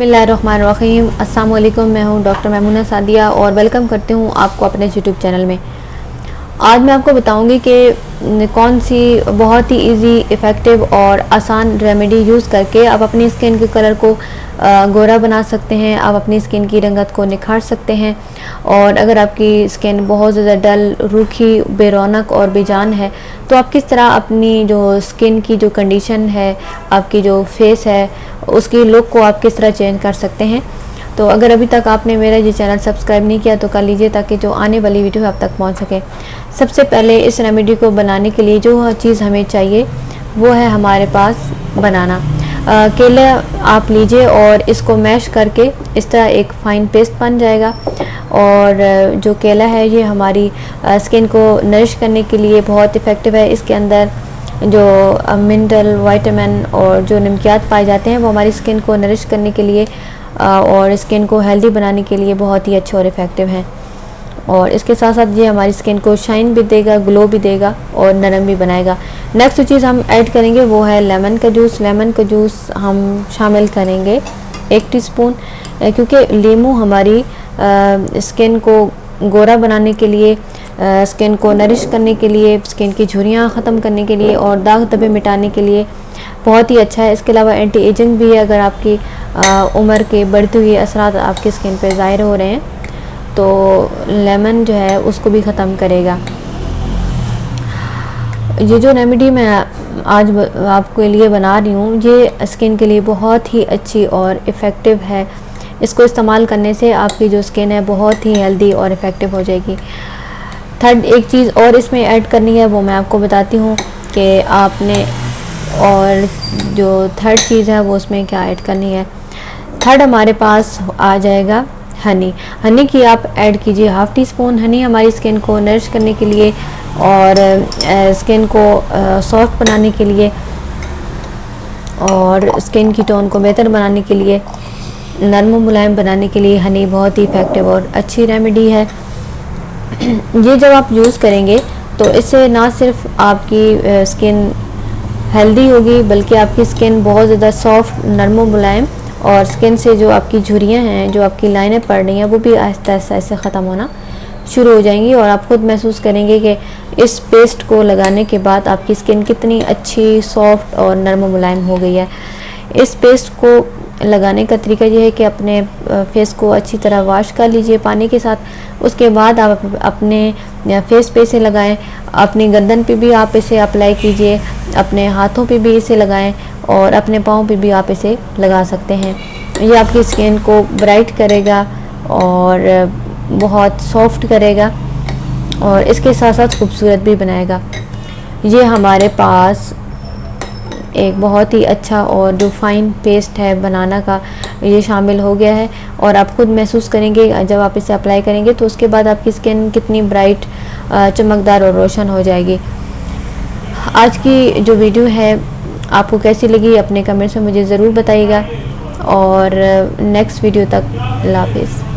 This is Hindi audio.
बिस्मिल्लाहिर्रहमानिर्रहीम। अस्सलाम वालेकुम। मैं हूं डॉक्टर मैमूना सादिया और वेलकम करती हूं आपको अपने यूट्यूब चैनल में। आज मैं आपको बताऊंगी कि कौन सी बहुत ही इजी, इफ़ेक्टिव और आसान रेमेडी यूज़ करके आप अपनी स्किन के कलर को गोरा बना सकते हैं। आप अपनी स्किन की रंगत को निखार सकते हैं। और अगर आपकी स्किन बहुत ज़्यादा डल, रूखी, बेरौनक और बेजान है तो आप किस तरह अपनी जो स्किन की जो कंडीशन है, आपकी जो फेस है, उसकी लुक को आप किस तरह चेंज कर सकते हैं। तो अगर अभी तक आपने मेरा ये चैनल सब्सक्राइब नहीं किया तो कर लीजिए ताकि जो आने वाली वीडियो आप तक पहुंच सके। सबसे पहले इस रेमेडी को बनाने के लिए जो चीज़ हमें चाहिए वो है हमारे पास बनाना। केला आप लीजिए और इसको मैश करके इस तरह एक फ़ाइन पेस्ट बन जाएगा। और जो केला है ये हमारी स्किन को नरिश करने के लिए बहुत इफ़ेक्टिव है। इसके अंदर जो मिनरल, विटामिन और जो नमकियात पाए जाते हैं वो हमारी स्किन को नरिश करने के लिए और स्किन को हेल्दी बनाने के लिए बहुत ही अच्छे और इफ़ेक्टिव हैं। और इसके साथ साथ ये हमारी स्किन को शाइन भी देगा, ग्लो भी देगा और नरम भी बनाएगा। नेक्स्ट जो चीज़ हम ऐड करेंगे वो है लेमन का जूस। लेमन का जूस हम शामिल करेंगे 1 टीस्पून, क्योंकि लीमू हमारी स्किन को गोरा बनाने के लिए, स्किन को नरिश करने के लिए, स्किन की झुर्रियाँ ख़त्म करने के लिए और दाग धब्बे मिटाने के लिए बहुत ही अच्छा है। इसके अलावा एंटी एजिंग भी है। अगर आपकी उम्र के बढ़ते हुए असरात आपकी स्किन पे ज़ाहिर हो रहे हैं तो लेमन जो है उसको भी ख़त्म करेगा। ये जो रेमेडी मैं आज आपके लिए बना रही हूँ ये स्किन के लिए बहुत ही अच्छी और इफ़ेक्टिव है। इसको इस्तेमाल करने से आपकी जो स्किन है बहुत ही हेल्दी और इफ़ेक्टिव हो जाएगी। थर्ड एक चीज़ और इसमें ऐड करनी है वो मैं आपको बताती हूँ कि आपने, और जो थर्ड चीज़ है वो उसमें क्या ऐड करनी है। थर्ड हमारे पास आ जाएगा हनी। हनी की आप ऐड कीजिए 1/2 टीस्पून। हनी हमारी स्किन को नरिश करने के लिए और स्किन को सॉफ्ट बनाने के लिए और स्किन की टोन को बेहतर बनाने के लिए, नरम मुलायम बनाने के लिए हनी बहुत ही इफ़ेक्टिव और अच्छी रेमेडी है। ये जब आप यूज़ करेंगे तो इससे ना सिर्फ आपकी स्किन हेल्दी होगी बल्कि आपकी स्किन बहुत ज़्यादा सॉफ्ट, नरम मुलायम और स्किन से जो आपकी झुर्रियाँ हैं, जो आपकी लाइनें पड़ रही हैं वो भी आहिस्ता आहिस्ता ऐसे ख़त्म होना शुरू हो जाएंगी। और आप खुद महसूस करेंगे कि इस पेस्ट को लगाने के बाद आपकी स्किन कितनी अच्छी, सॉफ्ट और नरम मुलायम हो गई है। इस पेस्ट को लगाने का तरीका ये है कि अपने फेस को अच्छी तरह वॉश कर लीजिए पानी के साथ। उसके बाद आप अपने फेस पे इसे लगाएं, अपनी गर्दन पे भी आप इसे अप्लाई कीजिए, अपने हाथों पे भी इसे लगाएं और अपने पाँव पे भी आप इसे लगा सकते हैं। ये आपकी स्किन को ब्राइट करेगा और बहुत सॉफ्ट करेगा और इसके साथ साथ खूबसूरत भी बनाएगा। ये हमारे पास एक बहुत ही अच्छा और जो फाइन पेस्ट है बनाना का ये शामिल हो गया है। और आप खुद महसूस करेंगे जब आप इसे अप्लाई करेंगे तो उसके बाद आपकी स्किन कितनी ब्राइट, चमकदार और रोशन हो जाएगी। आज की जो वीडियो है आपको कैसी लगी अपने कमेंट्स में मुझे ज़रूर बताइएगा और नेक्स्ट वीडियो तक अल्लाह हाफिज़।